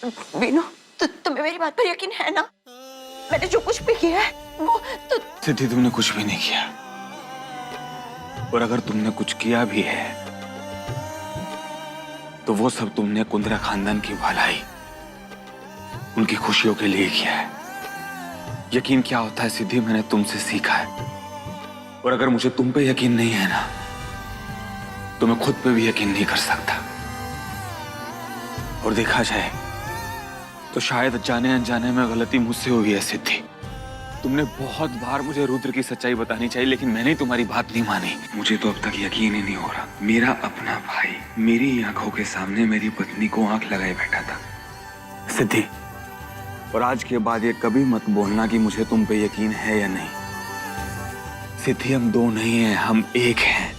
वीनू, तुम्हें मेरी बात पर यकीन है ना? मैंने जो कुछ भी किया है वो तो। सिद्धि, तुमने कुछ भी नहीं किया, और अगर तुमने कुछ किया भी है तो वो सब तुमने कुंद्रा खानदान की भलाई, उनकी खुशियों के लिए किया है। यकीन क्या होता है सिद्धि, मैंने तुमसे सीखा है। और अगर मुझे तुम पे यकीन नहीं है ना, तो मैं खुद पे भी यकीन नहीं कर सकता। और देखा जाए तो शायद जाने अनजाने में गलती मुझसे हुई है सिद्धि। तुमने बहुत बार मुझे रुद्र की सच्चाई बतानी चाहिए, लेकिन मैंने तुम्हारी बात नहीं मानी। मुझे तो अब तक यकीन ही नहीं हो रहा, मेरा अपना भाई मेरी आंखों के सामने मेरी पत्नी को आंख लगाए बैठा था। सिद्धि, और आज के बाद ये कभी मत बोलना कि मुझे तुम पे यकीन है या नहीं। सिद्धि, हम दो नहीं हैं, हम एक हैं।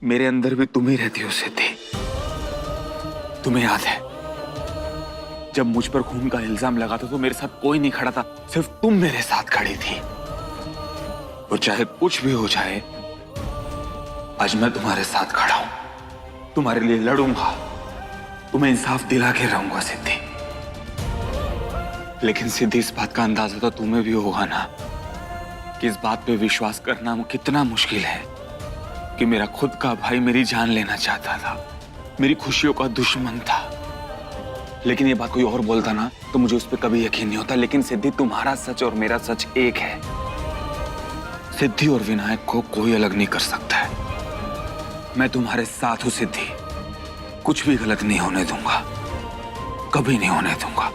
मेरे अंदर भी तुम ही रहती हो सिद्धि। तुम्हें याद है जब मुझ पर खून का इल्जाम लगा था तो मेरे साथ कोई नहीं खड़ा था, सिर्फ तुम मेरे साथ खड़ी थी। और चाहे कुछ भी हो जाए, आज मैं तुम्हारे साथ खड़ा हूं, तुम्हारे लिए लड़ूंगा, तुम्हें इंसाफ दिला के रहूंगा सिद्धि। लेकिन सिद्धि, इस बात का अंदाजा तो तुम्हें भी होगा ना कि इस बात पे विश्वास करना कितना मुश्किल है कि मेरा खुद का भाई मेरी जान लेना चाहता था, मेरी खुशियों का दुश्मन था। लेकिन ये बात कोई और बोलता ना तो मुझे उस पर कभी यकीन नहीं होता। लेकिन सिद्धि, तुम्हारा सच और मेरा सच एक है। सिद्धि और विनायक को कोई अलग नहीं कर सकता है। मैं तुम्हारे साथ हूं सिद्धि, कुछ भी गलत नहीं होने दूंगा, कभी नहीं होने दूंगा।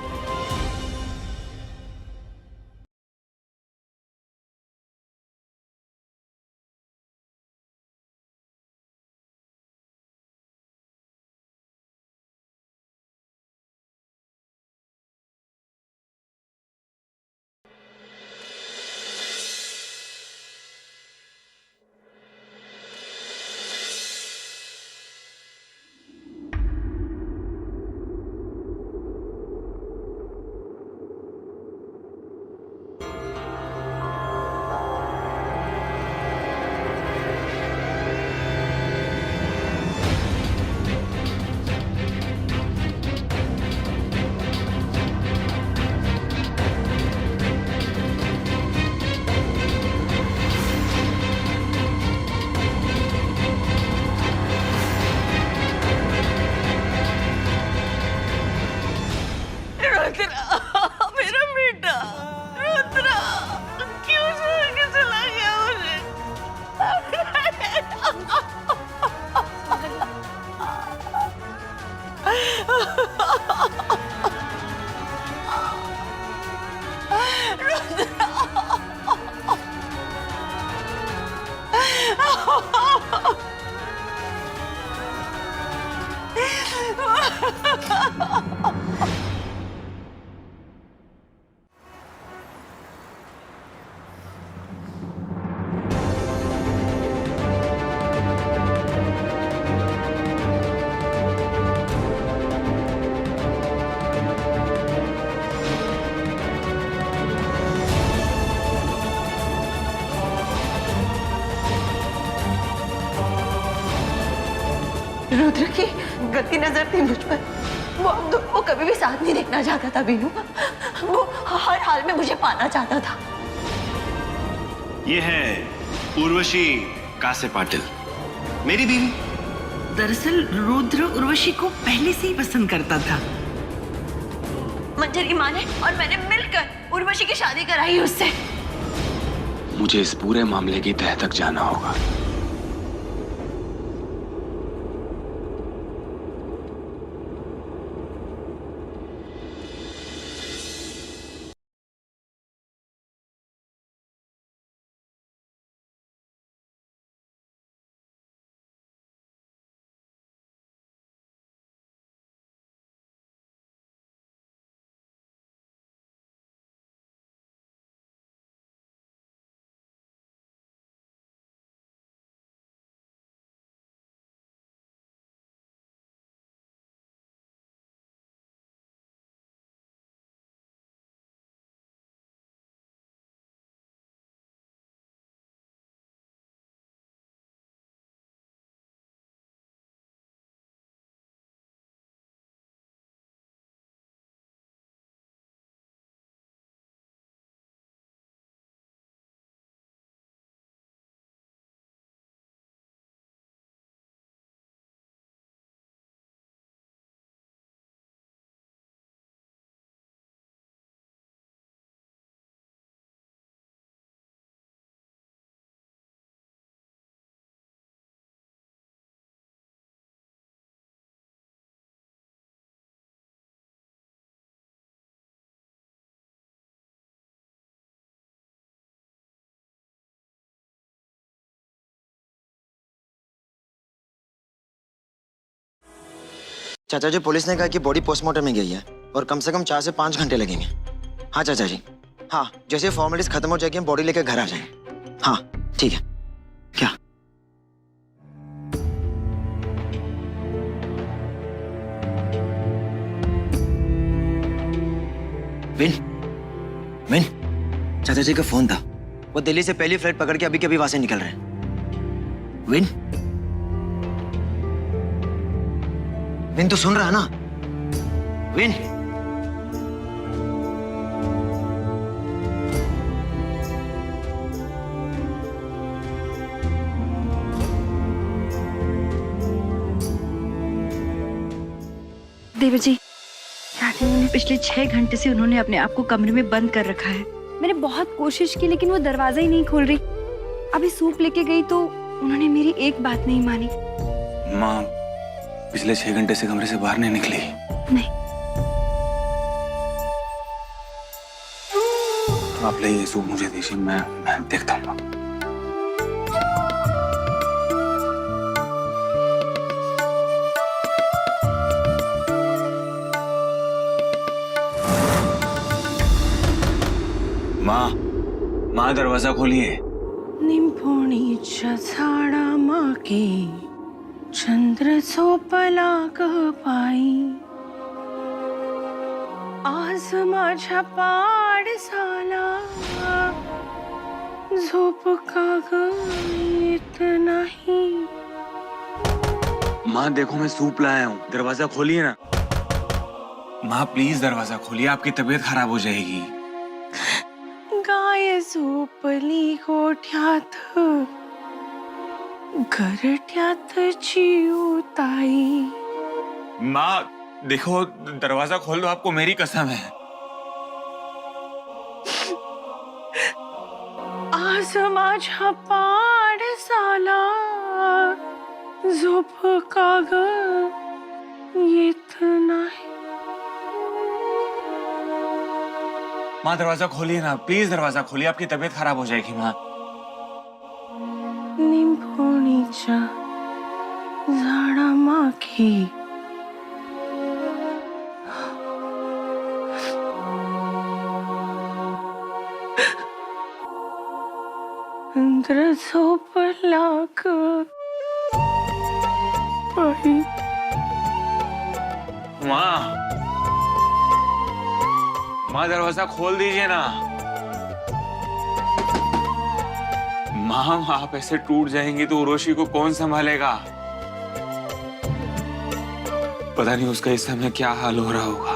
रुद्रा, मेरा बेटा रुद्रा, क्यों छोड़ के चला गया मुझे? रुद्र की गलती नजर थी मुझ पर। वो हम दोनों को कभी भी साथ नहीं देखना चाहता था वीनू। वो हर हाल में मुझे पाना चाहता था। ये है उर्वशी कासे पाटिल, मेरी बीवी। दरअसल रुद्र उर्वशी को पहले से ही पसंद करता था। मंजर की माँ ने और मैंने मिलकर उर्वशी की शादी कराई उससे। मुझे इस पूरे मामले की तह तक जाना होगा। चाचा जी, पुलिस ने कहा कि बॉडी पोस्टमार्टम में गई है और कम से कम 4 से 5 घंटे लगेंगे। हाँ चाचा जी, हाँ, जैसे फॉर्मेलिटीज खत्म हो जाएगी हम बॉडी लेकर घर आ जाएंगे। हाँ ठीक है। क्या? विन, विन, चाचा जी का फोन था। वो दिल्ली से पहली फ्लाइट पकड़ के अभी के अभी वहां से निकल रहे हैं। विन, विन तो सुन रहा है ना? विन, देवर जी, रात में पिछले 6 घंटे से उन्होंने अपने आप को कमरे में बंद कर रखा है। मैंने बहुत कोशिश की लेकिन वो दरवाजा ही नहीं खोल रही। अभी सूप लेके गई तो उन्होंने मेरी एक बात नहीं मानी। माँ पिछले 6 घंटे से कमरे से बाहर नहीं निकली? नहीं। आप ले ये सूप मुझे दीजिए, मैं देखता हूँ। माँ दरवाजा खोलिए। निंबोणीच्या झाडामागे चंद्र झोपला ग बाई, आज माझ्या पाडसाला झोप का ग येत नाही। माँ देखो मैं सूप लाया हूँ, दरवाजा खोलिए ना। माँ प्लीज दरवाजा खोलिए, आपकी तबीयत खराब हो जाएगी। गाय झोपली गोठ्यात, घरट्यात चिऊताई। माँ देखो दरवाजा खोल दो, आपको मेरी कसम है। आज माझ्या पाडसाला झोप का ग येत नाही। माँ दरवाजा खोलिए ना, प्लीज दरवाजा खोलिए, आपकी तबीयत खराब हो जाएगी। माँ निंबोणीच्या झाडामागे चंद्र झोपला ग बाई। माँ दरवाजा खोल दीजिए ना। माँ आप ऐसे टूट जाएंगी तो उर्वशी को कौन संभालेगा? पता नहीं उसका इस समय क्या हाल हो रहा होगा।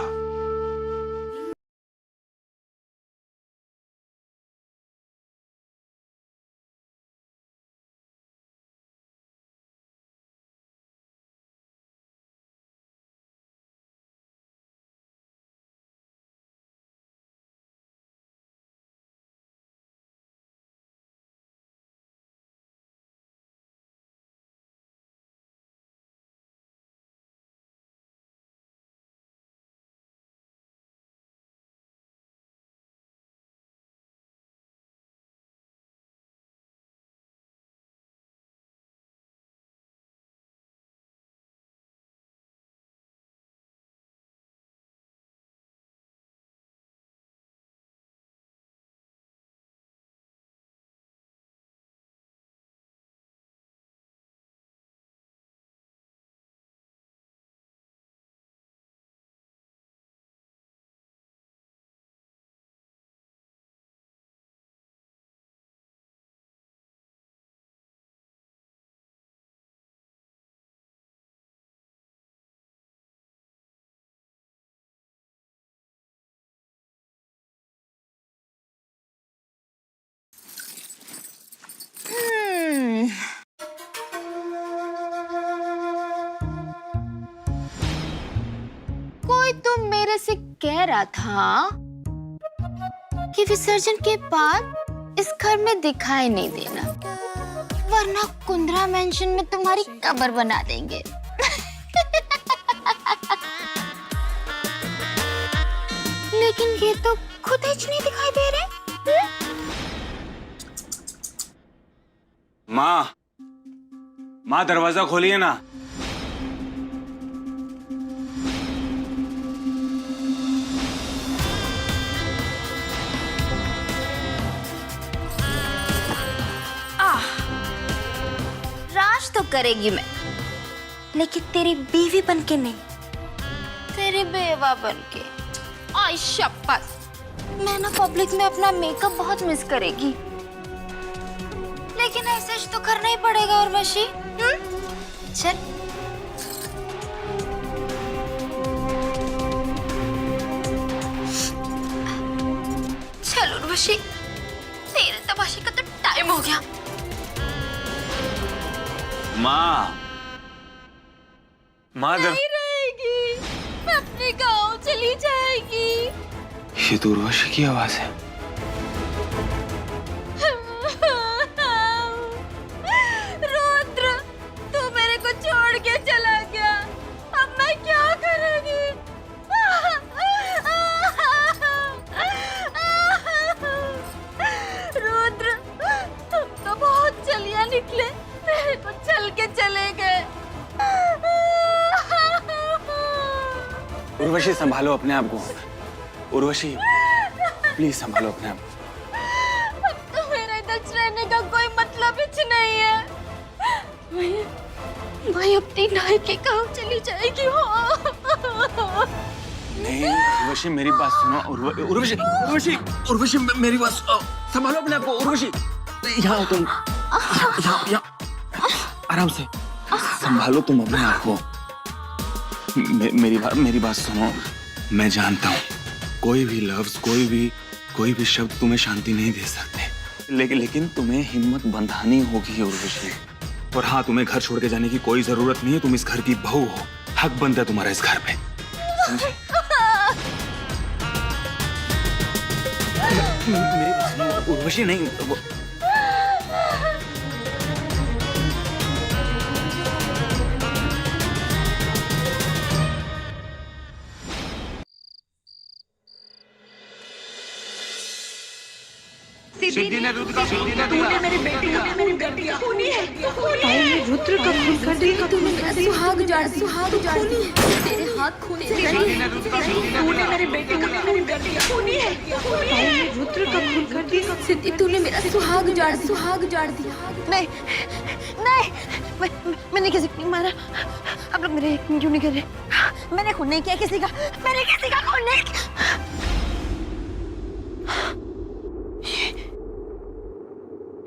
कोई तो मेरे से कह रहा था कि विसर्जन के बाद इस घर में दिखाई नहीं देना, वरना कुंद्रा मेंशन में तुम्हारी कब्र बना देंगे। लेकिन ये तो खुद ही नहीं दिखाई दे रहे। माँ दरवाजा खोलिए ना। करेगी मैं, लेकिन तेरी बीवी बनके नहीं, तेरी बेवा बनके। आई शाबाश। मैं ना पब्लिक में अपना मेकअप बहुत मिस करेगी, लेकिन ऐसे तो करना ही पड़ेगा उर्वशी। चल चल उर्वशी, तेरे तमाशे का तो टाइम हो गया। माँ, माँ रहेगी, अपने गांव चली जाएगी। ये तो उर्वशी की आवाज है। रुद्र, तू मेरे को छोड़ के चला गया, अब मैं क्या करूंगी? रुद्र, तुम तो बहुत चलिया निकले, मेरे को चल के चले गए। उर्वशी संभालो अपने आप को। उर्वशी प्लीज संभालो अपने आप को। अब तो मेरे इधर रहने का कोई मतलब ही नहीं है। मैं अपनी नाई के गांव चली जाएगी। नहीं उर्वशी मेरी बात सुनो। उर्वशी उर्वशी उर्वशी मेरी बात संभालो अपने आप को। उर्वशी यहाँ आओ तुम, यहाँ आराम से संभालो तुम अपने आप को। मेरी बात सुनो। मैं जानता हूँ कोई भी लफ्ज, कोई भी शब्द तुम्हें शांति नहीं दे सकते, लेकिन तुम्हें हिम्मत बंधानी होगी उर्वशी। और हाँ, तुम्हें घर छोड़ के जाने की कोई जरूरत नहीं है। तुम इस घर की बहू हो, हक बनता है तुम्हारा इस घर पे, समझे? मेरी बात सुनो उर्वशी। नहीं सिद्धि ने रुद्र का खून कर दिया। मेरी बेटी को खूनी है। रुद्र का खून कर दिया। तूने मेरा सुहाग उजाड़ दिया। तेरे हाथ खून से तूने मेरी बेटी को खूनी है। रुद्र का खून कर दिया। सिद्धि, तूने मेरा सुहाग उजाड़ दिया। नहीं नहीं, मैंने किसी को नहीं मारा। आप लोग मेरे यकीन क्यों नहीं कर रहे? मैंने खून नहीं किया किसी का, मैंने किसी का खून नहीं किया।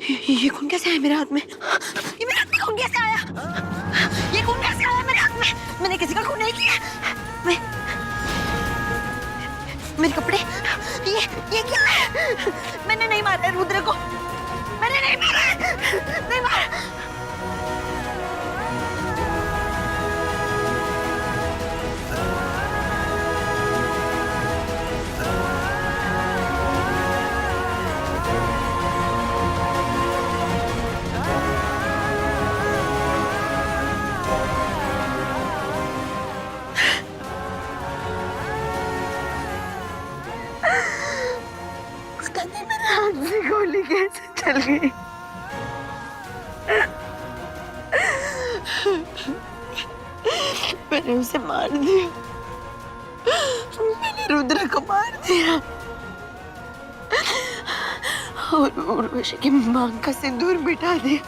ये खून कैसे आया मेरे हाथ में? ये मेरे हाथ में खून कैसे आया? ये खून कैसे आया मेरे हाथ में? मैंने किसी का खून नहीं किया। मेरे कपड़े, ये क्या है? मैंने नहीं मारा रुद्र को, मैंने नहीं मारा। गोली कैसे चल गई? मैंने उसे मार दिया, मैंने रुद्र को मार दिया और उर्वशी की मांग का सिंदूर मिटा दिया।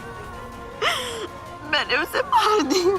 मैंने उसे मार दिया।